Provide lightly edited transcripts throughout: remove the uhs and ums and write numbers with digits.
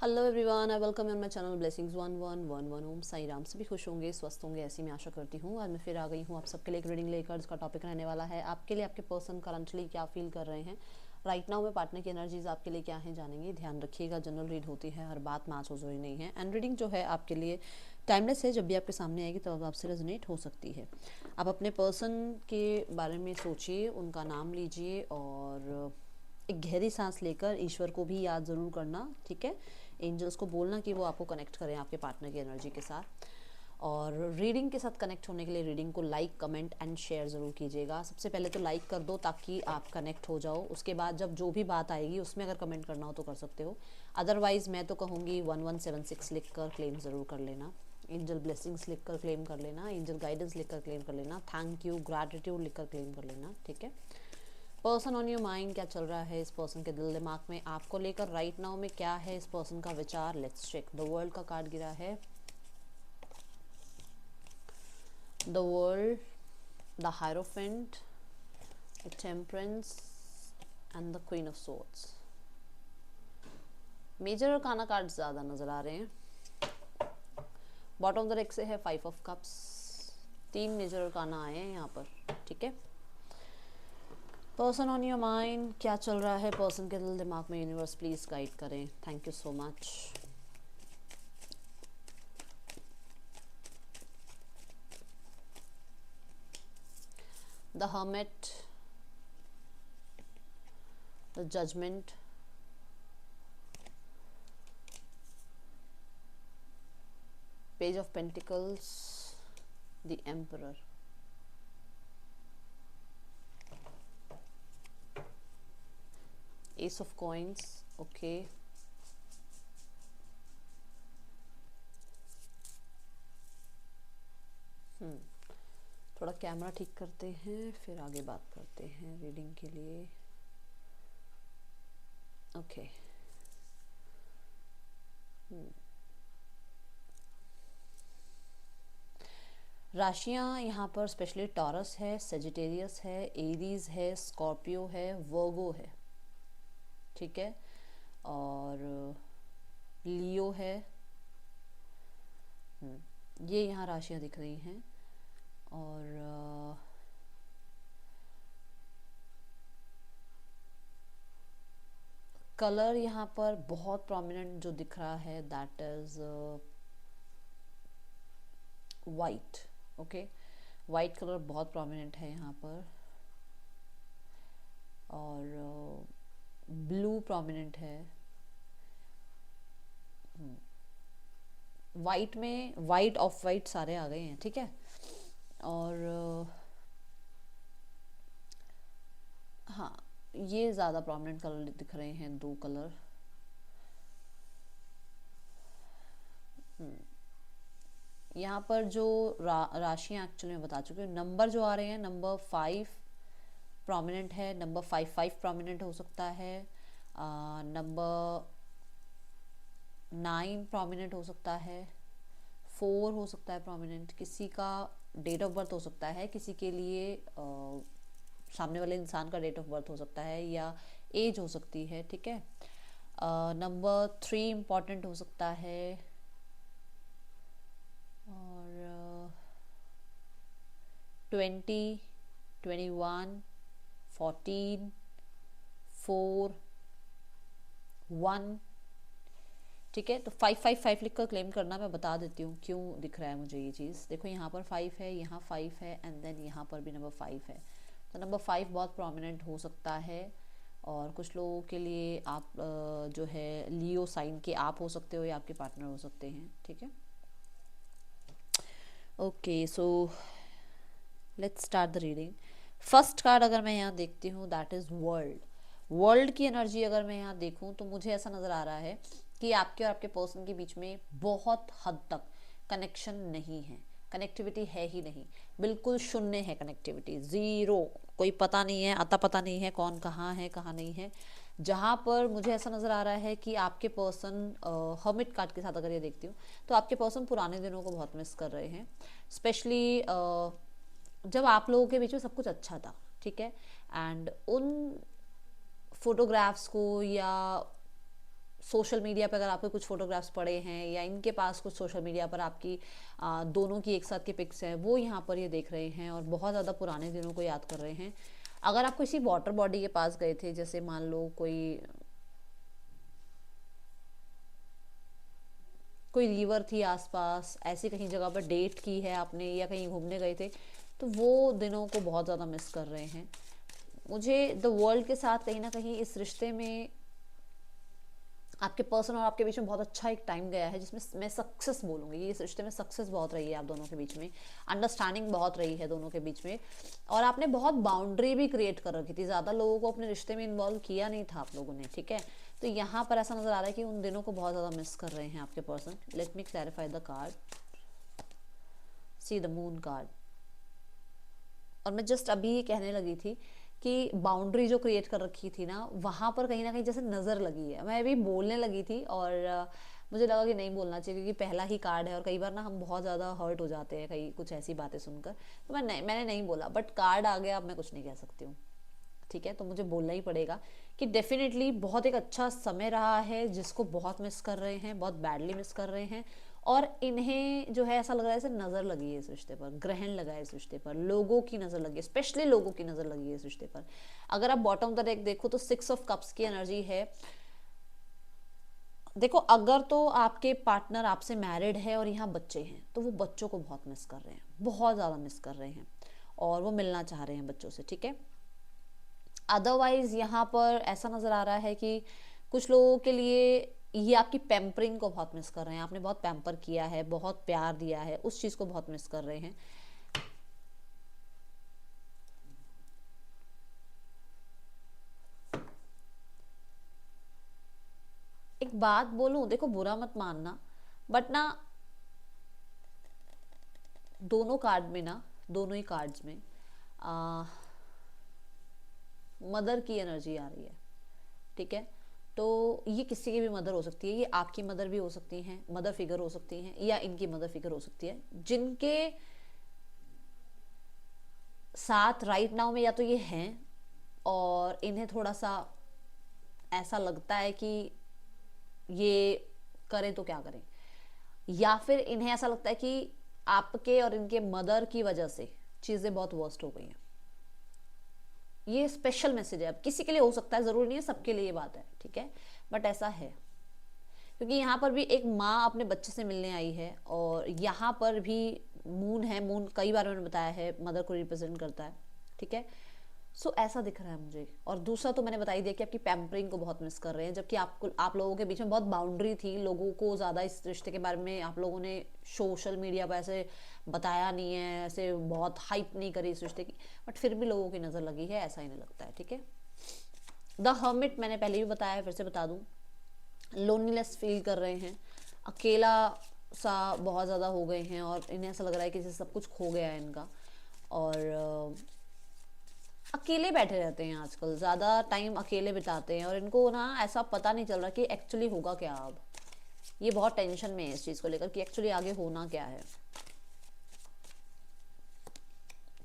Hello everyone, I welcome you on my channel blessings 1111 ओम साई राम। सभी खुश होंगे, स्वस्थ होंगे, ऐसी मैं आशा करती हूँ। आज मैं फिर आ गई हूँ आप सबके लिए एक रीडिंग लेकर, जिसका टॉपिक रहने वाला है आपके लिए आपके पर्सन करंटली क्या फील कर रहे हैं राइट नाउ में। पार्टनर की एनर्जीज आपके लिए क्या है जानेंगे। ध्यान रखिएगा, जनरल रीड होती है, हर बात मैच हो जरूरी नहीं है। एंड रीडिंग जो है आपके लिए टाइमलेस है, जब भी आपके सामने आएगी तब आपसे रेजोनेट हो सकती है। आप अपने पर्सन के बारे में सोचिए, उनका नाम लीजिए और एक गहरी सांस लेकर ईश्वर को भी याद ज़रूर करना, ठीक है। एंजल्स को बोलना कि वो आपको कनेक्ट करें आपके पार्टनर की एनर्जी के साथ। और रीडिंग के साथ कनेक्ट होने के लिए रीडिंग को लाइक, कमेंट एंड शेयर ज़रूर कीजिएगा। सबसे पहले तो लाइक कर दो ताकि आप कनेक्ट हो जाओ। उसके बाद जब जो भी बात आएगी उसमें अगर कमेंट करना हो तो कर सकते हो। अदरवाइज़ मैं तो कहूँगी 1176 लिख कर क्लेम ज़रूर कर लेना। एंजल ब्लेसिंग्स लिख कर क्लेम कर लेना। एंजल गाइडेंस लिख कर क्लेम कर लेना। थैंक यू, ग्रैटिट्यूड लिख कर क्लेम कर लेना, ठीक है। पर्सन ऑन योर माइंड, क्या चल रहा है इस पर्सन के दिल दिमाग में आपको लेकर राइट नाउ में, क्या है इस पर्सन का विचार। Let's check. द वर्ल्ड का कार्ड गिरा है, the world, the hierophant, the temperance and the queen of swords. Major arcana card ज़्यादा नज़र आ रहे हैं। बॉटम ऑफ द डेक से है 5 ऑफ कप्स। 3 मेजर और काना आए हैं यहाँ पर, ठीक है। पर्सन ऑन योर माइंड, क्या चल रहा है पर्सन के दिल दिमाग में, यूनिवर्स प्लीज गाइड करें। Thank you so much. The hermit, the judgement, page of pentacles, the emperor. Ace of coins, okay. थोड़ा कैमरा ठीक करते हैं, फिर आगे बात करते हैं रीडिंग के लिए, ओके। राशियाँ यहाँ पर स्पेशली टॉरस है, सेजिटेरियस है, एरीज है, स्कॉर्पियो है, वर्गो है, ठीक है, और लियो है। ये यहाँ राशियाँ दिख रही हैं। और कलर यहाँ पर बहुत प्रोमिनेंट जो दिख रहा है that is white, okay. White colour बहुत प्रोमिनेंट है यहाँ पर, और ब्लू प्रोमिनेंट है। वाइट में वाइट, ऑफ वाइट सारे आ गए हैं, ठीक है। और हाँ, ये ज़्यादा प्रोमिनेंट कलर दिख रहे हैं, 2 कलर। यहाँ पर जो राशियाँ एक्चुअली मैं बता चुकी हूँ, नंबर जो आ रहे हैं, नंबर 5 प्रोमिनेंट है, नंबर 5 प्रोमिनेंट हो सकता है, नंबर 9 प्रोमिनेंट हो सकता है, 4 हो सकता है प्रोमिनेंट। किसी का डेट ऑफ बर्थ हो सकता है, किसी के लिए सामने वाले इंसान का डेट ऑफ बर्थ हो सकता है या एज हो सकती है, ठीक है। नंबर 3 इम्पॉर्टेंट हो सकता है, और 20, 21, 14, 4, 1, ठीक है। तो 555 लिख कर क्लेम करना। मैं बता देती हूँ क्यों दिख रहा है मुझे ये चीज़। देखो यहाँ पर 5 है, यहाँ 5 है, एंड देन यहाँ पर भी नंबर 5 है। तो नंबर 5 बहुत प्रोमिनेंट हो सकता है। और कुछ लोगों के लिए आप जो है लियो साइन के आप हो सकते हो या आपके पार्टनर हो सकते हैं, ठीक है। Okay, so let's start the reading. First card अगर मैं यहाँ देखती हूँ दैट इज़ वर्ल्ड। वर्ल्ड की एनर्जी अगर मैं यहाँ देखूँ तो मुझे ऐसा नज़र आ रहा है कि आपके और आपके पर्सन के बीच में बहुत हद तक कनेक्शन नहीं है, कनेक्टिविटी है ही नहीं, बिल्कुल शून्य है कनेक्टिविटी, ज़ीरो। कोई पता नहीं है, अता पता नहीं है कौन कहाँ है कहाँ नहीं है। जहाँ पर मुझे ऐसा नज़र आ रहा है कि आपके पर्सन, हर्मिट कार्ड के साथ अगर ये देखती हूँ तो आपके पर्सन पुराने दिनों को बहुत मिस कर रहे हैं। स्पेशली जब आप लोगों के बीच में सब कुछ अच्छा था, ठीक है। एंड उन फोटोग्राफ्स को या सोशल मीडिया पर अगर आपके कुछ फोटोग्राफ्स पड़े हैं या इनके पास कुछ सोशल मीडिया पर आपकी दोनों की एक साथ की पिक्स हैं, वो यहाँ पर ये देख रहे हैं और बहुत ज़्यादा पुराने दिनों को याद कर रहे हैं। अगर आप किसी वाटर बॉडी के पास गए थे, जैसे मान लो कोई रिवर थी आसपास, ऐसी कहीं जगह पर डेट की है आपने या कहीं घूमने गए थे, तो वो दिनों को बहुत ज़्यादा मिस कर रहे हैं। मुझे द वर्ल्ड के साथ कहीं ना कहीं इस रिश्ते में आपके पर्सन और आपके बीच में बहुत अच्छा एक टाइम गया है, जिसमें मैं सक्सेस बोलूँगी, इस रिश्ते में सक्सेस बहुत रही है आप दोनों के बीच में, अंडरस्टैंडिंग बहुत रही है दोनों के बीच में, और आपने बहुत बाउंड्री भी क्रिएट कर रखी थी, ज़्यादा लोगों को अपने रिश्ते में इन्वॉल्व किया नहीं था आप लोगों ने, ठीक है। तो यहाँ पर ऐसा नज़र आ रहा है कि उन दिनों को बहुत ज़्यादा मिस कर रहे हैं आपके person. Late me clarify the card, see the moon card. और मैं जस्ट अभी ही कहने लगी थी कि बाउंड्री जो क्रिएट कर रखी थी ना, वहाँ पर कहीं ना कहीं जैसे नज़र लगी है। मैं अभी बोलने लगी थी और मुझे लगा कि नहीं बोलना चाहिए, क्योंकि पहला ही कार्ड है और कई बार ना हम बहुत ज़्यादा हर्ट हो जाते हैं कई कुछ ऐसी बातें सुनकर, तो मैंने नहीं बोला, बट कार्ड आ गया, अब मैं कुछ नहीं कह सकती हूँ, ठीक है। तो मुझे बोलना ही पड़ेगा कि डेफिनेटली बहुत एक अच्छा समय रहा है, जिसको बहुत मिस कर रहे हैं, बहुत बैडली मिस कर रहे हैं, और इन्हें जो है ऐसा लग रहा है जैसे नज़र लगी है इस रिश्ते पर, ग्रहण लगा है इस रिश्ते पर, लोगों की नज़र लगी है, स्पेशली लोगों की नज़र लगी है इस रिश्ते पर। अगर आप बॉटम द डेक देखो तो 6 ऑफ कप्स की एनर्जी है। देखो, अगर तो आपके पार्टनर आपसे मैरिड है और यहाँ बच्चे हैं, तो वो बच्चों को बहुत मिस कर रहे हैं, बहुत ज़्यादा मिस कर रहे हैं, और वो मिलना चाह रहे हैं बच्चों से, ठीक है। अदरवाइज यहाँ पर ऐसा नज़र आ रहा है कि कुछ लोगों के लिए ये आपकी पैम्परिंग को बहुत मिस कर रहे हैं, आपने बहुत पैम्पर किया है, बहुत प्यार दिया है, उस चीज़ को बहुत मिस कर रहे हैं। एक बात बोलूं, देखो बुरा मत मानना, बट ना दोनों कार्ड में ना, दोनों ही कार्ड्स में मदर की एनर्जी आ रही है, ठीक है। तो ये किसी की भी मदर हो सकती है, ये आपकी मदर भी हो सकती हैं, मदर फिगर हो सकती हैं, या इनकी मदर फिगर हो सकती है, जिनके साथ राइट नाउ में या तो ये हैं और इन्हें थोड़ा सा ऐसा लगता है कि ये करें तो क्या करें, या फिर इन्हें ऐसा लगता है कि आपके और इनके मदर की वजह से चीज़ें बहुत वर्स्ट हो गई हैं। ये स्पेशल मैसेज है, अब किसी के लिए हो सकता है, ज़रूरी नहीं है सबके लिए ये बात है, ठीक है, बट ऐसा है। क्योंकि यहाँ पर भी एक माँ अपने बच्चे से मिलने आई है, और यहाँ पर भी मून है, मून कई बार मैंने बताया है मदर को रिप्रेजेंट करता है, ठीक है। सो ऐसा दिख रहा है मुझे। और दूसरा तो मैंने बता ही दिया कि आपकी पैम्परिंग को बहुत मिस कर रहे हैं, जबकि आप लोगों के बीच में बहुत बाउंड्री थी, लोगों को ज़्यादा इस रिश्ते के बारे में आप लोगों ने सोशल मीडिया पर ऐसे बताया नहीं है, ऐसे बहुत हाइप नहीं करी इस रिश्ते की, बट फिर भी लोगों की नज़र लगी है, ऐसा ही नहीं लगता है, ठीक है। द हर्मिट मैंने पहले भी बताया है, फिर से बता दूं, लोनलीनेस फील कर रहे हैं, अकेला सा बहुत ज़्यादा हो गए हैं, और इन्हें ऐसा लग रहा है कि जैसे सब कुछ खो गया है इनका, और अकेले बैठे रहते हैं आजकल, ज़्यादा टाइम अकेले बिताते हैं, और इनको ना ऐसा पता नहीं चल रहा कि एक्चुअली होगा क्या। अब ये बहुत टेंशन में है इस चीज़ को लेकर कि एक्चुअली आगे होना क्या है।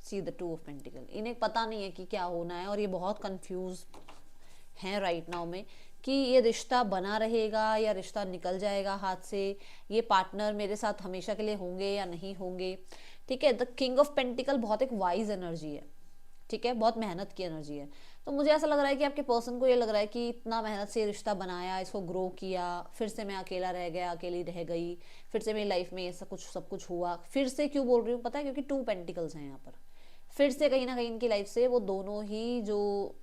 सी द 2 ऑफ पेंटिकल, इन्हें पता नहीं है कि क्या होना है, और ये बहुत कंफ्यूज हैं राइट नाउ में कि ये रिश्ता बना रहेगा या रिश्ता निकल जाएगा हाथ से, ये पार्टनर मेरे साथ हमेशा के लिए होंगे या नहीं होंगे, ठीक है। द किंग ऑफ पेंटिकल बहुत एक वाइज एनर्जी है, ठीक है, बहुत मेहनत की एनर्जी है। तो मुझे ऐसा लग रहा है कि आपके पर्सन को ये लग रहा है कि इतना मेहनत से रिश्ता बनाया, इसको ग्रो किया, फिर से मैं अकेला रह गया, अकेली रह गई, फिर से मेरी लाइफ में ये सब कुछ हुआ। फिर से क्यों बोल रही हूँ पता है, क्योंकि 2 पेंटिकल्स हैं यहाँ पर। फिर से कहीं ना कहीं इनकी लाइफ से वो दोनों ही, जो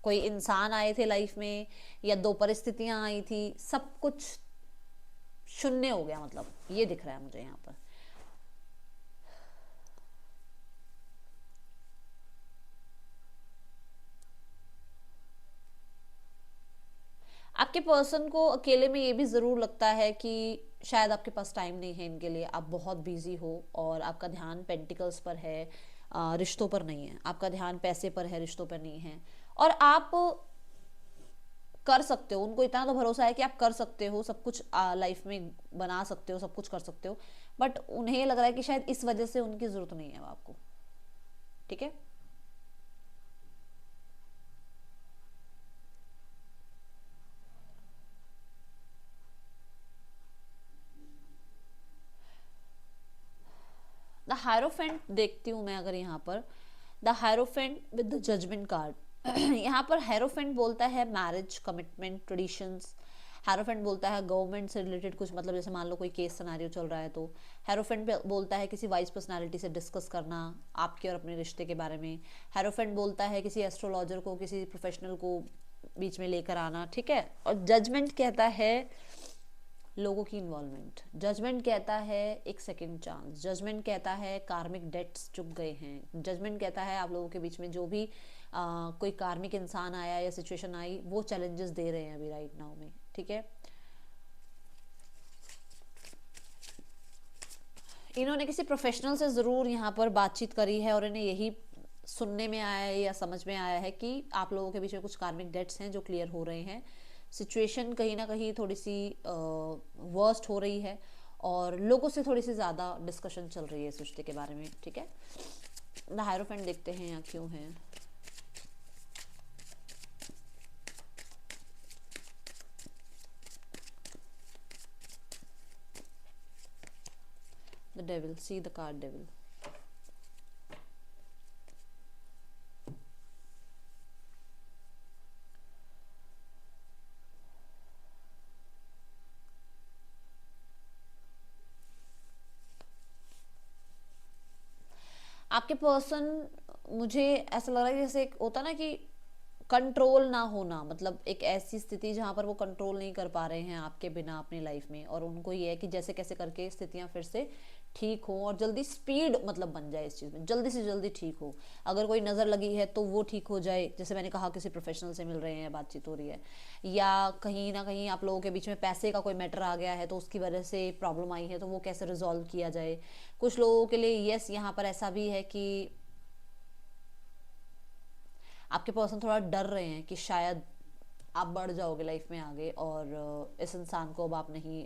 कोई इंसान आए थे लाइफ में या 2 परिस्थितियां आई थी, सब कुछ शून्य हो गया, मतलब ये दिख रहा है मुझे यहाँ पर। आपके पर्सन को अकेले में ये भी ज़रूर लगता है कि शायद आपके पास टाइम नहीं है इनके लिए, आप बहुत बिजी हो, और आपका ध्यान पेंटिकल्स पर है, रिश्तों पर नहीं है, आपका ध्यान पैसे पर है, रिश्तों पर नहीं है। और आप कर सकते हो, उनको इतना तो भरोसा है कि आप कर सकते हो सब कुछ, लाइफ में बना सकते हो, सब कुछ कर सकते हो, बट उन्हें लग रहा है कि शायद इस वजह से उनकी ज़रूरत नहीं है आपको, ठीक है। हायरोफेंट देखती हूँ मैं अगर यहाँ पर, the hierophant with the judgement card. यहाँ पर हायरोफेंट बोलता है मैरिज, कमिटमेंट, ट्रेडिशंस। हैरोफेंट बोलता है गवर्नमेंट से रिलेटेड कुछ, मतलब जैसे मान लो कोई केस सिनेरियो चल रहा है तो हैरोफेंट बोलता है किसी वाइस पर्सनालिटी से डिस्कस करना आपके और अपने रिश्ते के बारे में। हैरोफेंट बोलता है किसी एस्ट्रोलॉजर को, किसी प्रोफेशनल को बीच में लेकर आना, ठीक है। और जजमेंट कहता है लोगों की इन्वॉल्वमेंट। जजमेंट कहता है एक सेकंड चांस। जजमेंट कहता है कार्मिक डेट्स चुक गए हैं। जजमेंट कहता है आप लोगों के बीच में जो भी कोई कार्मिक इंसान आया या सिचुएशन आई वो चैलेंजेस दे रहे हैं अभी राइट नाउ में, ठीक है। इन्होंने किसी प्रोफेशनल से ज़रूर यहाँ पर बातचीत करी है और इन्हें यही सुनने में आया है या समझ में आया है कि आप लोगों के बीच में कुछ कार्मिक डेट्स हैं जो क्लियर हो रहे हैं। सिचुएशन कहीं ना कहीं थोड़ी सी वर्स्ट हो रही है और लोगों से थोड़ी सी ज़्यादा डिस्कशन चल रही है इस रिश्ते के बारे में, ठीक है। द हायरोफेंट देखते हैं यहाँ क्यों है। The devil, see the card devil. आपके पर्सन, मुझे ऐसा लग रहा है जैसे एक होता ना कि कंट्रोल ना होना, मतलब एक ऐसी स्थिति जहाँ पर वो कंट्रोल नहीं कर पा रहे हैं आपके बिना अपनी लाइफ में, और उनको ये है कि जैसे कैसे करके स्थितियाँ फिर से ठीक हो और जल्दी स्पीड मतलब बन जाए इस चीज़ में, जल्दी से जल्दी ठीक हो। अगर कोई नज़र लगी है तो वो ठीक हो जाए, जैसे मैंने कहा किसी प्रोफेशनल से मिल रहे हैं, बातचीत हो रही है, या कहीं ना कहीं आप लोगों के बीच में पैसे का कोई मैटर आ गया है तो उसकी वजह से प्रॉब्लम आई है तो वो कैसे रिजॉल्व किया जाए। कुछ लोगों के लिए यस यहाँ पर ऐसा भी है कि आपके पर्सन थोड़ा डर रहे हैं कि शायद आप बढ़ जाओगे लाइफ में आगे और इस इंसान को अब आप नहीं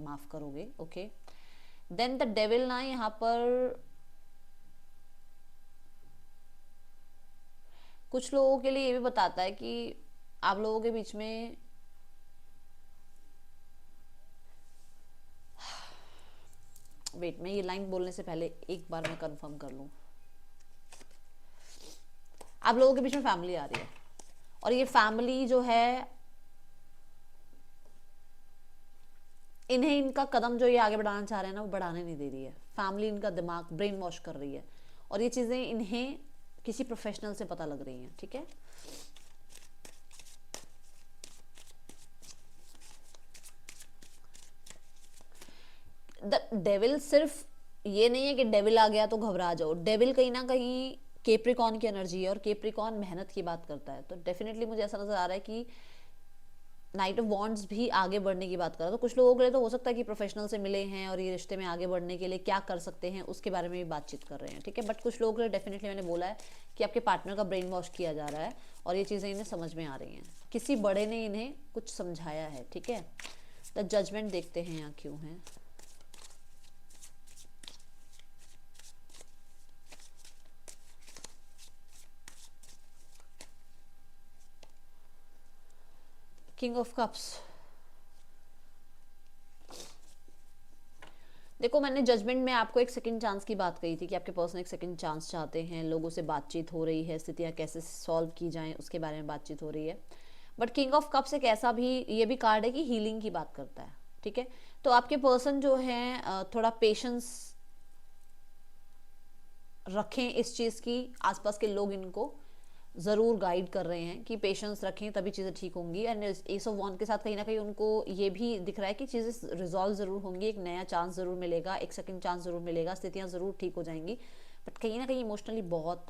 माफ करोगे, ओके। देन द डेविल ना यहाँ पर कुछ लोगों के लिए ये भी बताता है कि आप लोगों के बीच में वेट, मैं ये लाइन बोलने से पहले एक बार मैं कंफर्म कर लूं। आप लोगों के बीच में फैमिली आ रही है और ये फैमिली जो है इन्हें इनका कदम जो ये आगे बढ़ाना चाह रहे हैं ना वो बढ़ाने नहीं दे रही है। फैमिली इनका दिमाग ब्रेन वॉश कर रही है और ये चीज़ें इन्हें किसी प्रोफेशनल से पता लग रही हैं, ठीक है। द डेविल सिर्फ ये नहीं है कि डेविल आ गया तो घबरा जाओ। डेविल कहीं ना कहीं केप्रिकॉन की एनर्जी है और केप्रिकॉन मेहनत की बात करता है, तो डेफिनेटली मुझे ऐसा नजर आ रहा है कि नाइट ऑफ वॉन्ड्स भी आगे बढ़ने की बात कर रहा है। तो कुछ लोगों के लिए तो हो सकता है कि प्रोफेशनल से मिले हैं और ये रिश्ते में आगे बढ़ने के लिए क्या कर सकते हैं उसके बारे में भी बातचीत कर रहे हैं, ठीक है। बट कुछ लोगों के लिए डेफिनेटली मैंने बोला है कि आपके पार्टनर का ब्रेन वॉश किया जा रहा है और ये चीज़ें इन्हें समझ में आ रही हैं, किसी बड़े ने इन्हें कुछ समझाया है, ठीक है। द जजमेंट देखते हैं यहाँ क्यों है। King of cups. देखो मैंने जजमेंट में आपको एक सेकंड चांस की बात कही थी कि आपके पर्सन एक सेकंड चांस चाहते हैं, लोगों से बातचीत हो रही है, स्थितियां कैसे सॉल्व की जाएं उसके बारे में बातचीत हो रही है। बट किंग ऑफ कप्स एक ऐसा भी ये भी कार्ड है कि हीलिंग की बात करता है, ठीक है। तो आपके पर्सन जो है थोड़ा पेशेंस रखें इस चीज़ की, आसपास के लोग इनको ज़रूर गाइड कर रहे हैं कि पेशेंस रखें तभी चीज़ें ठीक होंगी। एंड एस ऑफ वॉन्ड के साथ कहीं ना कहीं उनको ये भी दिख रहा है कि चीज़ें रिजॉल्व ज़रूर होंगी, एक नया चांस ज़रूर मिलेगा, एक सेकंड चांस ज़रूर मिलेगा, स्थितियाँ ज़रूर ठीक हो जाएंगी। बट कहीं ना कहीं इमोशनली बहुत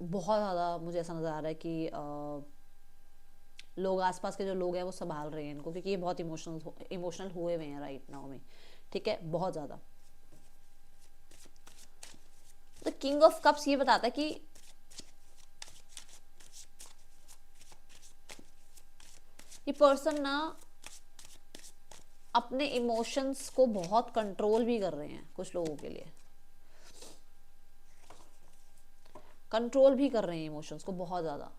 बहुत ज़्यादा मुझे ऐसा नज़र आ रहा है कि लोग आसपास के जो लोग हैं वो संभाल रहे हैं इनको, क्योंकि ये बहुत इमोशनल हुए हुए हैं राइट नाउ में, ठीक है, बहुत ज़्यादा। तो किंग ऑफ कप्स ये बताता है कि ये पर्सन ना अपने इमोशंस को बहुत कंट्रोल भी कर रहे हैं, कुछ लोगों के लिए कंट्रोल भी कर रहे हैं इमोशंस को बहुत ज़्यादा।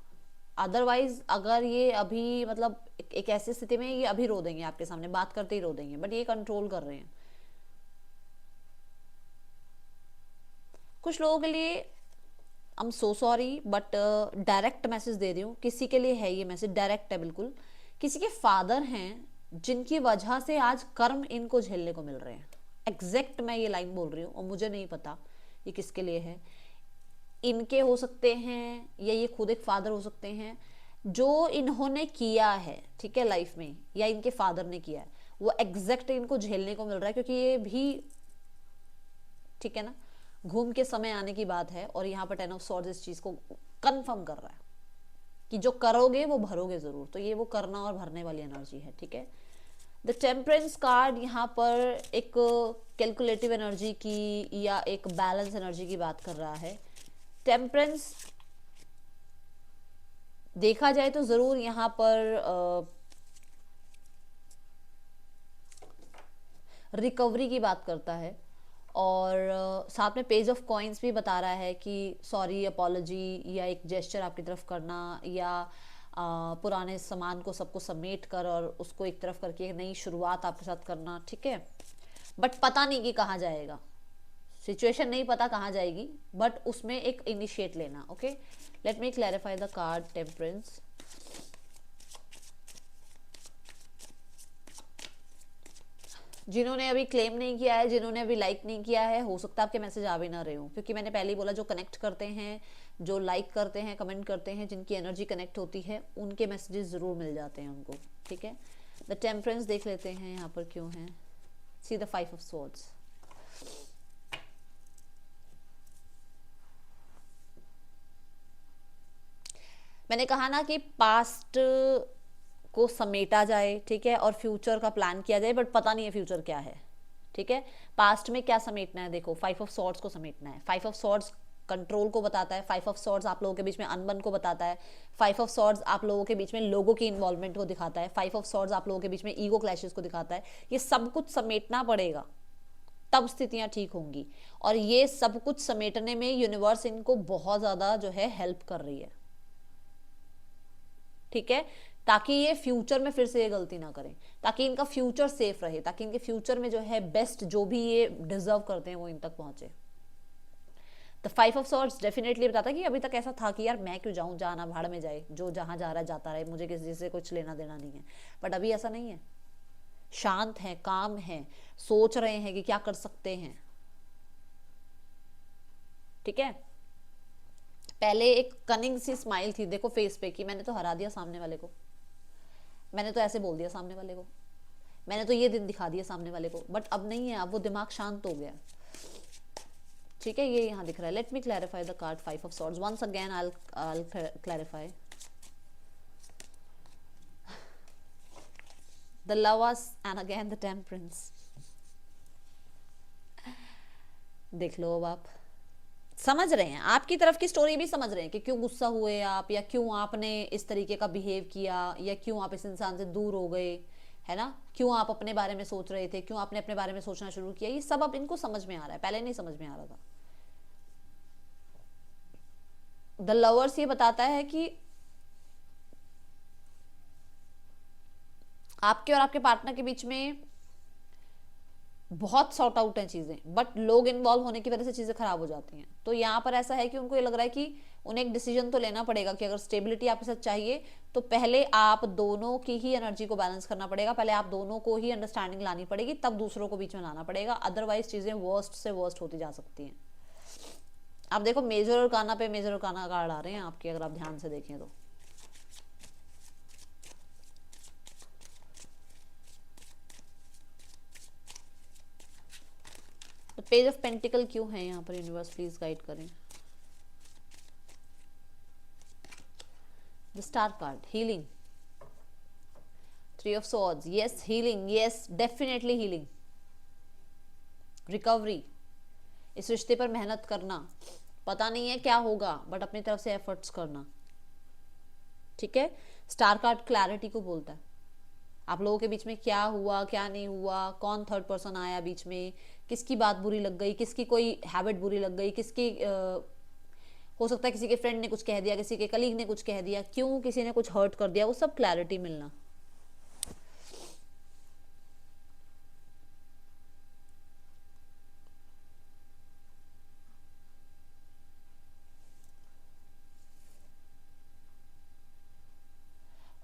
अदरवाइज अगर ये अभी मतलब एक ऐसी स्थिति में ये अभी रो देंगे, आपके सामने बात करते ही रो देंगे, बट ये कंट्रोल कर रहे हैं। कुछ लोगों के लिए I am so sorry but direct message दे रही हूँ, किसी के लिए है ये मैसेज डायरेक्ट है बिल्कुल। किसी के फादर हैं जिनकी वजह से आज कर्म इनको झेलने को मिल रहे हैं। एग्जैक्ट मैं ये लाइन बोल रही हूँ और मुझे नहीं पता ये किसके लिए है। इनके हो सकते हैं या ये खुद एक फादर हो सकते हैं, जो इन्होंने किया है ठीक है लाइफ में, या इनके फादर ने किया है, वो एग्जैक्ट इनको झेलने को मिल रहा है। क्योंकि ये भी ठीक है ना, घूम के समय आने की बात है और यहाँ पर 10 ऑफ सॉर्ड्स इस चीज को कंफर्म कर रहा है कि जो करोगे वो भरोगे जरूर। तो ये वो करना और भरने वाली एनर्जी है, ठीक है। द टेम्परेंस कार्ड यहाँ पर एक कैलकुलेटिव एनर्जी की या एक बैलेंस एनर्जी की बात कर रहा है। टेम्परेंस देखा जाए तो जरूर यहाँ पर रिकवरी की बात करता है और साथ में पेज ऑफ कॉइन्स भी बता रहा है कि सॉरी, अपॉलॉजी या एक जेस्चर आपकी तरफ करना, या पुराने सामान को सबको समेट कर और उसको एक तरफ करके एक नई शुरुआत आपके साथ करना, ठीक है। बट पता नहीं कि कहाँ जाएगा, सिचुएशन नहीं पता कहाँ जाएगी, बट उसमें एक इनिशिएट लेना। Okay, late me clarify the card temperance. जिन्होंने अभी क्लेम नहीं किया है, जिन्होंने अभी लाइक नहीं किया है, हो सकता है आपके मैसेज आ भी ना रहे हो, क्योंकि मैंने पहले ही बोला जो कनेक्ट करते हैं, जो लाइक करते हैं, कमेंट करते हैं, जिनकी एनर्जी कनेक्ट होती है, उनके मैसेजेस जरूर मिल जाते हैं उनको, ठीक है। द टेम्परेंस देख लेते हैं यहाँ पर क्यों है। See the 5 of swords. मैंने कहा ना कि पास्ट को समेटा जाए, ठीक है, और फ्यूचर का प्लान किया जाए, बट पता नहीं है फ्यूचर क्या है, ठीक है। पास्ट में क्या समेटना है, देखो 5 ऑफ सॉर्ड्स को समेटना है। 5 ऑफ सॉर्ड्स कंट्रोल को बताता है, 5 ऑफ सॉर्ड्स आप लोगों के बीच में अनबन को बताता है, 5 ऑफ सॉर्ड्स आप लोगों के बीच में लोगों की इन्वॉल्वमेंट को दिखाता है, 5 ऑफ सॉर्ड्स आप लोगों के बीच में ईगो क्लैशेस को दिखाता है। ये सब कुछ समेटना पड़ेगा, तब स्थितियां ठीक होंगी। और ये सब कुछ समेटने में यूनिवर्स इनको बहुत ज्यादा जो है हेल्प कर रही है, ठीक है, ताकि ये फ्यूचर में फिर से ये गलती ना करें, ताकि इनका फ्यूचर सेफ रहे, ताकि इनके फ्यूचर में जो है बेस्ट जो भी ये डिजर्व करते हैं वो इन तक पहुंचे। द 5 ऑफ सॉर्ड्स डेफिनेटली बताता है कि अभी तक ऐसा था कि यार मैं क्यों जाऊं, जाना भाड़ में जाए, जो जहां जा रहा है जाता रहे, मुझे किसी से कुछ लेना देना नहीं है। बट अभी ऐसा नहीं है, शांत है, काम है, सोच रहे हैं कि क्या कर सकते हैं, ठीक है। पहले एक कनिंग सी स्माइल थी देखो फेस पे कि मैंने तो हरा दिया सामने वाले को, मैंने तो ऐसे बोल दिया सामने वाले को, मैंने तो ये दिन दिखा दिया सामने वाले को। बट अब नहीं है, अब वो दिमाग शांत हो गया, ठीक है। ये यहाँ दिख रहा है। Let me clarify the card 5 of swords once again. I'll clarify the lovers and again the temperance। देख लो, अब आप समझ रहे हैं, आपकी तरफ की स्टोरी भी समझ रहे हैं कि क्यों गुस्सा हुए आप, या क्यों आपने इस तरीके का बिहेव किया, या क्यों आप इस इंसान से दूर हो गए, है ना, क्यों आप अपने बारे में सोच रहे थे, क्यों आपने अपने बारे में सोचना शुरू किया। ये सब अब इनको समझ में आ रहा है, पहले नहीं समझ में आ रहा था। द लवर्स ये बताता है कि आपके और आपके पार्टनर के बीच में बहुत सॉर्ट आउट है चीजें, बट लोग इन्वॉल्व होने की वजह से चीजें खराब हो जाती हैं। तो यहाँ पर ऐसा है कि उनको ये लग रहा है कि उन्हें एक डिसीजन तो लेना पड़ेगा कि अगर स्टेबिलिटी आपके साथ चाहिए तो पहले आप दोनों की ही एनर्जी को बैलेंस करना पड़ेगा, पहले आप दोनों को ही अंडरस्टैंडिंग लानी पड़ेगी, तब दूसरों को बीच में लाना पड़ेगा, अदरवाइज चीजें वर्स्ट से वर्स्ट होती जा सकती हैं। आप देखो मेजर और काना पे मेजर और काना कार्ड आ रहे हैं आपके, अगर आप ध्यान से देखें तो। तो पेज ऑफ पेंटिकल क्यों है यहाँ पर, यूनिवर्स प्लीज गाइड करें। The star card, healing. 3 of swords, yes healing, yes definitely healing, recovery, इस रिश्ते पर मेहनत करना, पता नहीं है क्या होगा बट अपनी तरफ से एफर्ट्स करना, ठीक है। स्टार कार्ड क्लैरिटी को बोलता है, आप लोगों के बीच में क्या हुआ क्या नहीं हुआ, कौन थर्ड पर्सन आया बीच में, किसकी बात बुरी लग गई, किसकी कोई हैबिट बुरी लग गई, किसकी हो सकता है किसी के फ्रेंड ने कुछ कह दिया, किसी के कलीग ने कुछ कह दिया, क्यों किसी ने कुछ हर्ट कर दिया, वो सब क्लैरिटी मिलना।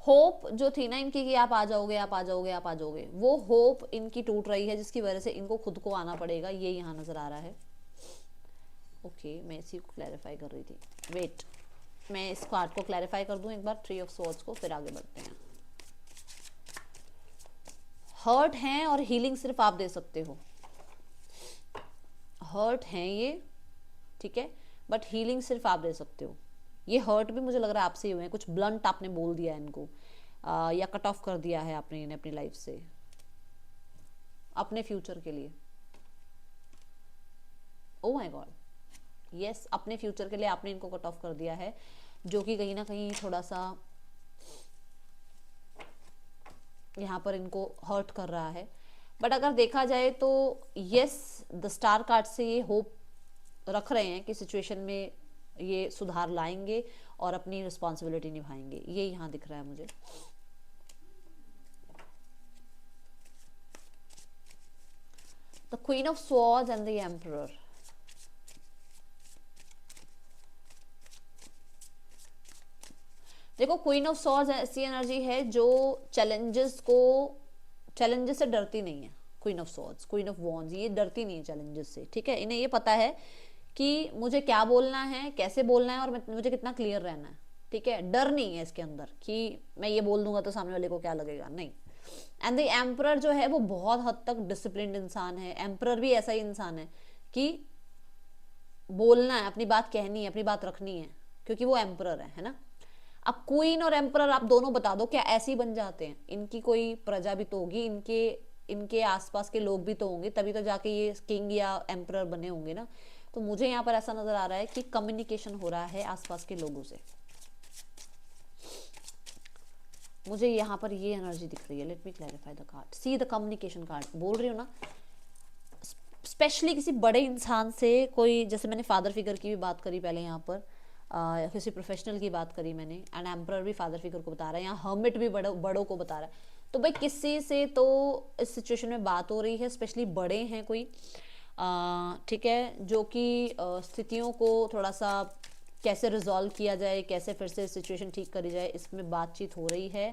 होप जो थी ना इनकी कि आप आ जाओगे, आप आ जाओगे, आप आ जाओगे, वो होप इनकी टूट रही है, जिसकी वजह से इनको खुद को आना पड़ेगा, ये यहाँ नजर आ रहा है। ओके, मैं इसी को क्लैरिफाई कर रही थी। वेट, मैं इस कार्ड को क्लैरिफाई कर दूं एक बार, थ्री ऑफ स्वॉर्ड्स को, फिर आगे बढ़ते हैं। हर्ट हैं और हीलिंग सिर्फ आप दे सकते हो। हर्ट हैं ये, ठीक है, बट हीलिंग सिर्फ आप दे सकते हो। ये हर्ट भी मुझे लग रहा है आपसे ही हुए हैं, कुछ ब्लंट आपने बोल दिया है इनको, या कट ऑफ कर दिया है आपने इन्हें अपनी लाइफ से, अपने फ्यूचर के लिए। ओ माय गॉड, यस, अपने फ्यूचर के लिए आपने इनको कट ऑफ कर दिया है, जो कि कहीं ना कहीं थोड़ा सा यहाँ पर इनको हर्ट कर रहा है। बट अगर देखा जाए तो यस, द स्टार कार्ड से ये होप रख रहे हैं कि सिचुएशन में ये सुधार लाएंगे और अपनी रिस्पॉन्सिबिलिटी निभाएंगे, ये यहाँ दिख रहा है मुझे। The queen of swords and the emperor. देखो, क्वीन ऑफ स्वॉर्ड्स ऐसी एनर्जी है जो चैलेंजेस से डरती नहीं है। Queen of swords, queen of wands, ये डरती नहीं है चैलेंजेस से, ठीक है। इन्हें ये पता है कि मुझे क्या बोलना है, कैसे बोलना है, और मुझे कितना क्लियर रहना है, ठीक है। डर नहीं है इसके अंदर कि मैं ये बोल दूंगा तो सामने वाले को क्या लगेगा, नहीं। एंड द एम्परर जो है वो बहुत हद तक डिसिप्लिन्ड इंसान है। एम्परर भी ऐसा ही इंसान है कि बोलना है, अपनी बात कहनी है, अपनी बात रखनी है, क्योंकि वो एम्परर है ना। अब क्वीन और एम्परर आप दोनों बता दो, क्या ऐसे ही बन जाते हैं? इनकी कोई प्रजा भी तो होगी, इनके आसपास के लोग भी तो होंगे, तभी तो जाके ये किंग या एम्परर बने होंगे ना। तो मुझे यहाँ पर ऐसा नजर आ रहा है कि कम्युनिकेशन हो रहा है आसपास के लोगों से, मुझे यहाँ पर ये एनर्जी दिख रही है। Let me clarify the card, see the communication card. बोल रही हूँ ना, स्पेशली किसी बड़े इंसान से, कोई, जैसे मैंने फादर फिगर की भी बात करी पहले यहाँ पर, किसी प्रोफेशनल की बात करी मैंने, एंड एम्परर भी फादर फिगर को बता रहा है, यहाँ हर्मिट भी बड़ों को बता रहा है। तो भाई किसी से तो इस सिचुएशन में बात हो रही है, स्पेशली बड़े हैं कोई, ठीक है, जो कि स्थितियों को थोड़ा सा कैसे रिजॉल्व किया जाए, कैसे फिर से सिचुएशन ठीक करी जाए, इसमें बातचीत हो रही है।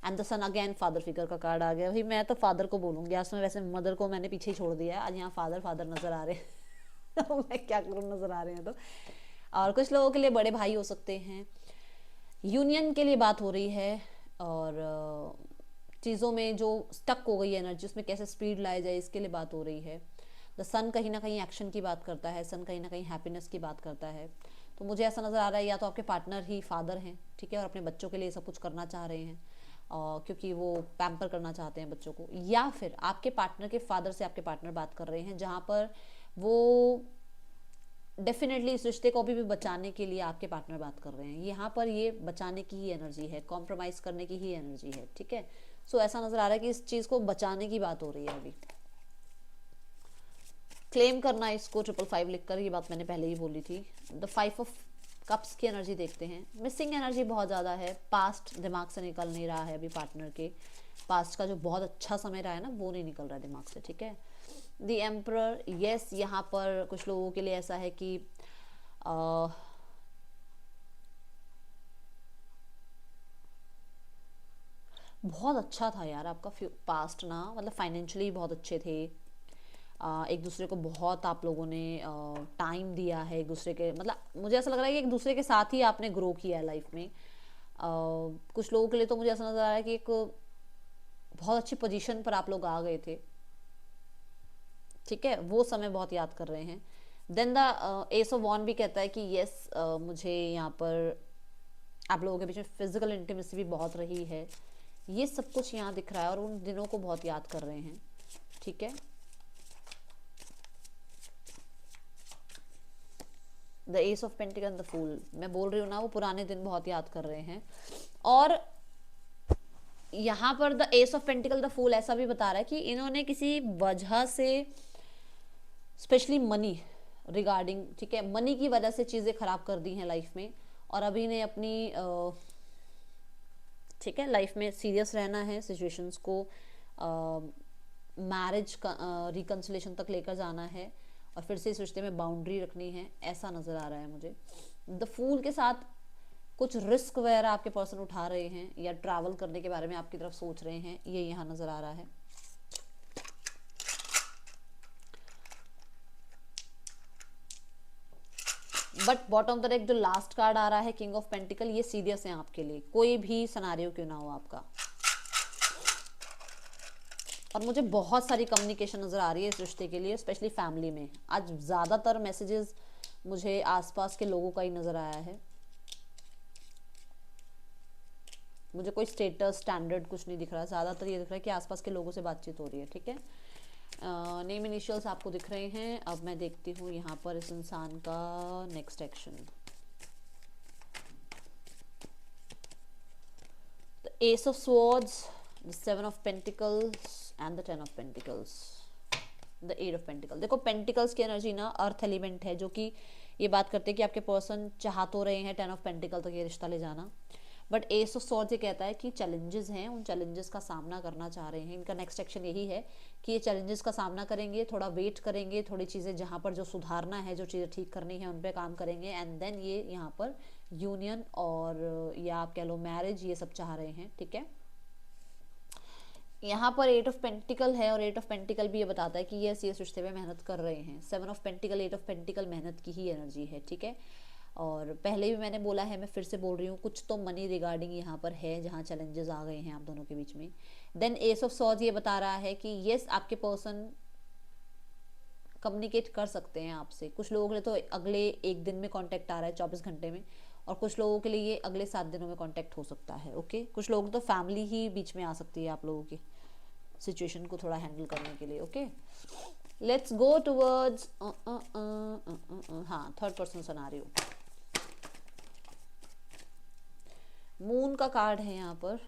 And the sun again, father figure का कार्ड आ गया। भाई मैं तो फादर को बोलूँगी आज में, वैसे मदर को मैंने पीछे ही छोड़ दिया है, आज यहाँ फादर फादर नजर आ रहे हैं मैं क्या करूँ, नजर आ रहे हैं तो। और कुछ लोगों के लिए बड़े भाई हो सकते हैं, यूनियन के लिए बात हो रही है, और चीज़ों में जो स्टक हो गई एनर्जी, उसमें कैसे स्पीड लाया जाए, इसके लिए बात हो रही है। द सन कहीं ना कहीं एक्शन की बात करता है, सन कहीं ना कहीं हैप्पीनेस की बात करता है। तो मुझे ऐसा नज़र आ रहा है या तो आपके पार्टनर ही फादर हैं, ठीक है, और अपने बच्चों के लिए सब कुछ करना चाह रहे हैं, क्योंकि वो पैम्पर करना चाहते हैं बच्चों को, या फिर आपके पार्टनर के फादर से आपके पार्टनर बात कर रहे हैं, जहाँ पर वो डेफिनेटली इस रिश्ते को भी बचाने के लिए आपके पार्टनर बात कर रहे हैं। यहाँ पर ये बचाने की ही एनर्जी है, कॉम्प्रोमाइज़ करने की ही एनर्जी है, ठीक है। सो ऐसा नज़र आ रहा है कि इस चीज़ को बचाने की बात हो रही है अभी, क्लेम करना इसको 555 लिखकर, ये बात मैंने पहले ही बोली थी। द 5 ऑफ कप्स की एनर्जी देखते हैं। मिसिंग एनर्जी बहुत ज़्यादा है, पास्ट दिमाग से निकल नहीं रहा है अभी, पार्टनर के पास्ट का जो बहुत अच्छा समय रहा है ना, वो नहीं निकल रहा है दिमाग से, ठीक है। द एम्परर, यस, यहाँ पर कुछ लोगों के लिए ऐसा है कि बहुत अच्छा था यार आपका पास्ट ना, मतलब फाइनेंशियली बहुत अच्छे थे, एक दूसरे को बहुत आप लोगों ने टाइम दिया है एक दूसरे के, मतलब मुझे ऐसा लग रहा है कि एक दूसरे के साथ ही आपने ग्रो किया है लाइफ में। कुछ लोगों के लिए तो मुझे ऐसा नजर आ रहा है कि एक बहुत अच्छी पोजीशन पर आप लोग आ गए थे, ठीक है, वो समय बहुत याद कर रहे हैं। देन द एस ऑफ वॉन्ड भी कहता है कि यस, मुझे यहाँ पर आप लोगों के बीच में फिजिकल इंटीमेसी भी बहुत रही है, ये सब कुछ यहाँ दिख रहा है, और उन दिनों को बहुत याद कर रहे हैं, ठीक है। The ace of pentacle and the fool, मैं बोल रही हूँ ना, वो पुराने दिन बहुत याद कर रहे हैं। और यहाँ पर the ace of pentacle the fool ऐसा भी बता रहा है कि इन्होंने किसी वजह से, स्पेशली मनी रिगार्डिंग, ठीक है, मनी की वजह से चीज़ें खराब कर दी हैं लाइफ में, और अभी ने अपनी ठीक है, लाइफ में सीरियस रहना है, सिचुएशंस को मैरिज का रिकन्सिलेशन तक लेकर जाना है, और फिर से इस रिश्ते में बाउंड्री रखनी है, ऐसा नज़र आ रहा है मुझे। द फूल के साथ कुछ रिस्क वगैरह आपके पर्सन उठा रहे हैं या ट्रैवल करने के बारे में आपकी तरफ सोच रहे हैं, ये यहाँ नजर आ रहा है। But bottom of the deck जो लास्ट कार्ड आ रहा है किंग ऑफ पेंटिकल, ये सीरियस है आपके लिए, कोई भी सिनेरियो क्यों ना हो आपका। और मुझे बहुत सारी कम्युनिकेशन नजर आ रही है इस रिश्ते के लिए, स्पेशली फैमिली में। आज ज्यादातर मैसेजेस मुझे आसपास के लोगों का ही नजर आया है। मुझे कोई स्टेटस स्टैंडर्ड कुछ नहीं दिख रहा, ज्यादातर ये दिख रहा है कि आसपास के लोगों से बातचीत हो रही है। ठीक है, नेम इनिशियल्स आपको दिख रहे हैं। अब मैं देखती हूँ यहाँ पर इस इंसान का next action. The ace of swords, the seven of pentacles and the ten of pentacles, the eight of pentacle. देखो पेंटिकल्स की एनर्जी ना अर्थ एलिमेंट है, जो कि ये बात करते हैं कि आपके पर्सन चाह तो रहे हैं टेन ऑफ पेंटिकल तक ये रिश्ता ले जाना, बट एस ऑफ स्वॉर्ड्स ये कहता है कि चैलेंजेस हैं, उन चैलेंजेस का सामना करना चाह रहे हैं। इनका नेक्स्ट एक्शन यही है कि ये चैलेंजेस का सामना करेंगे, थोड़ा वेट करेंगे, थोड़ी चीज़ें जहाँ पर जो सुधारना है, जो चीज़ें ठीक करनी है, उन पर काम करेंगे, एंड देन ये यहाँ पर यूनियन और या आप कह लो मैरिज, ये सब चाह रहे हैं। ठीक है, यहाँ पर एट ऑफ पेंटिकल है और एट ऑफ पेंटिकल भी ये बताता है कि ये रिश्ते में मेहनत कर रहे हैं। Seven of pentacle, eight of pentacle मेहनत की ही एनर्जी है। ठीक है, और पहले भी मैंने बोला है, मैं फिर से बोल रही हूँ, कुछ तो मनी रिगार्डिंग यहाँ पर है जहाँ चैलेंजेस आ गए हैं आप दोनों के बीच में। देन एस ऑफ सॉर्ड्स ये बता रहा है कि यस आपके पर्सन कम्युनिकेट कर सकते हैं आपसे। कुछ लोगों के लिए तो अगले एक दिन में कांटेक्ट आ रहा है, 24 घंटे में, और कुछ लोगों के लिए ये अगले 7 दिनों में कांटेक्ट हो सकता है। ओके, कुछ लोग तो फैमिली ही बीच में आ सकती है आप लोगों की सिचुएशन को थोड़ा हैंडल करने के लिए। ओके, लेट्स गो टुवर्ड्स हाँ थर्ड पर्सन सिनेरियो। मून का कार्ड है यहाँ पर,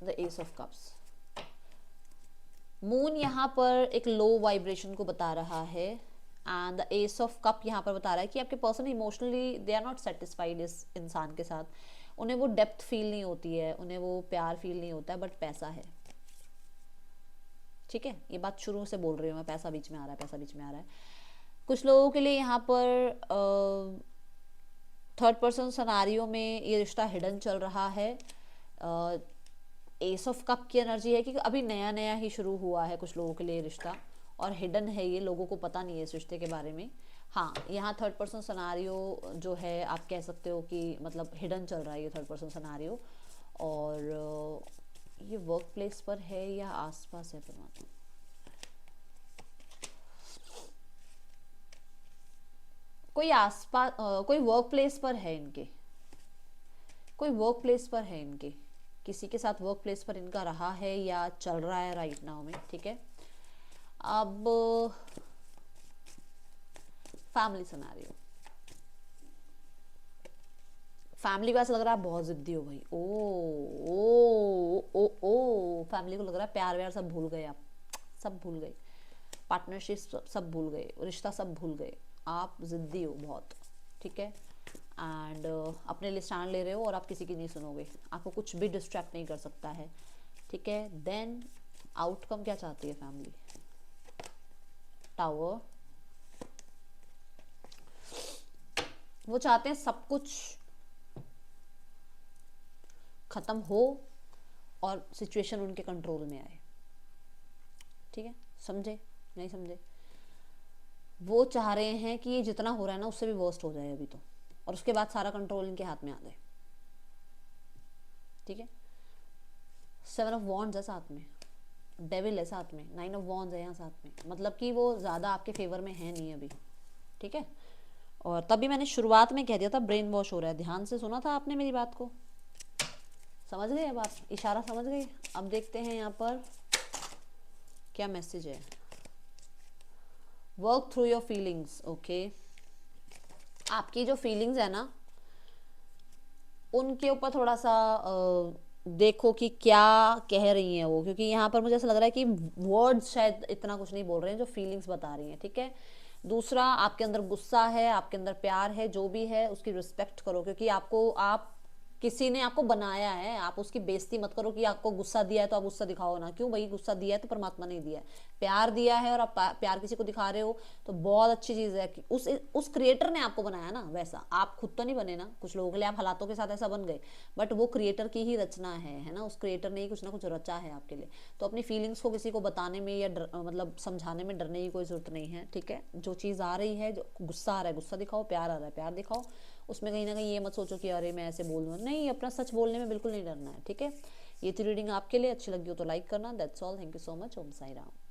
the ace of cups. Moon यहाँ पर एक लो वाइब्रेशन को बता रहा है, and the ace of cup यहाँ पर बता रहा है कि आपके person emotionally they are not satisfied इस इंसान के साथ। उन्हें वो डेप्थ फील नहीं होती है, उन्हें वो प्यार फील नहीं होता है, बट पैसा है। ठीक है, ये बात शुरू से बोल रही हूँ मैं, पैसा बीच में आ रहा है, पैसा बीच में आ रहा है। कुछ लोगों के लिए यहाँ पर थर्ड पर्सन सिनेरियो में ये रिश्ता हिडन चल रहा है। एस ऑफ कप की एनर्जी है कि अभी नया नया ही शुरू हुआ है कुछ लोगों के लिए रिश्ता, और हिडन है, ये लोगों को पता नहीं है इस रिश्ते के बारे में। हाँ, यहाँ थर्ड पर्सन सिनेरियो जो है आप कह सकते हो कि मतलब हिडन चल रहा है ये थर्ड पर्सन सिनेरियो। और ये वर्क प्लेस पर है या आसपास है परमात्मा, कोई आसपास कोई वर्क प्लेस पर है इनके, कोई वर्क प्लेस पर है इनके, किसी के साथ वर्क प्लेस पर इनका रहा है या चल रहा है राइट नाउ में। ठीक है, अब फैमिली सिनेरियो। फैमिली को ऐसा लग रहा है बहुत जिद्दी हो भाई। ओ ओ ओ ओ फैमिली को लग रहा है प्यार व्यार सब भूल गए, आप सब भूल गए, पार्टनरशिप सब भूल गए, रिश्ता सब भूल गए, आप जिद्दी हो बहुत। ठीक है, एंड अपने लिए स्टैंड ले रहे हो और आप किसी की नहीं सुनोगे, आपको कुछ भी डिस्ट्रैक्ट नहीं कर सकता है। ठीक है, देन आउटकम क्या चाहती है फैमिली, टावर। वो चाहते हैं सब कुछ खत्म हो और सिचुएशन उनके कंट्रोल में आए। ठीक है, समझे नहीं समझे? वो चाह रहे हैं कि ये जितना हो रहा है ना उससे भी वर्स्ट हो जाए अभी तो, और उसके बाद सारा कंट्रोल इनके हाथ में आ जाए। ठीक है, 7 ऑफ वॉन्ड्स है साथ में, डेविल है साथ में, 9 ऑफ वॉन्ड्स है यहाँ साथ में, मतलब कि वो ज़्यादा आपके फेवर में है नहीं अभी। ठीक है, और तभी मैंने शुरुआत में कह दिया था ब्रेन वॉश हो रहा है, ध्यान से सुना था आपने मेरी बात को, समझ गए अब आप, इशारा समझ गए। अब देखते हैं यहाँ पर क्या मैसेज है। Work through your feelings. Okay, आपकी जो फीलिंग्स है ना उनके ऊपर थोड़ा सा देखो कि क्या कह रही हैं वो, क्योंकि यहाँ पर मुझे ऐसा लग रहा है कि वर्ड्स शायद इतना कुछ नहीं बोल रहे हैं जो फीलिंग्स बता रही हैं। ठीक है, दूसरा आपके अंदर गुस्सा है, आपके अंदर प्यार है, जो भी है उसकी रिस्पेक्ट करो, क्योंकि आपको आपके किसी ने आपको बनाया है, आप उसकी बेइज्जती मत करो कि आपको गुस्सा दिया है तो आप गुस्सा दिखाओ ना। क्यों भाई, गुस्सा दिया है तो परमात्मा ने दिया है, प्यार दिया है और आप प्यार किसी को दिखा रहे हो तो बहुत अच्छी चीज है कि उस क्रिएटर ने आपको बनाया ना वैसा, आप खुद तो नहीं बने ना। कुछ लोगों के लिए आप हालातों के साथ ऐसा बन गए, बट वो क्रिएटर की ही रचना है ना, उस क्रिएटर ने ही कुछ ना कुछ रचा है आपके लिए। तो अपनी फीलिंग्स को किसी को बताने में या मतलब समझाने में डरने की कोई जरूरत नहीं है, ठीक है। जो चीज़ आ रही है, जो गुस्सा आ रहा है गुस्सा दिखाओ, प्यार आ रहा है प्यार दिखाओ। उसमें कहीं ना कहीं ये मत सोचो कि अरे मैं ऐसे बोल दूँ, नहीं, अपना सच बोलने में बिल्कुल नहीं डरना है, ठीक है। ये थी रीडिंग आपके लिए, अच्छी लगी हो तो लाइक करना। That's all, thank you so much. Om Sai Ram.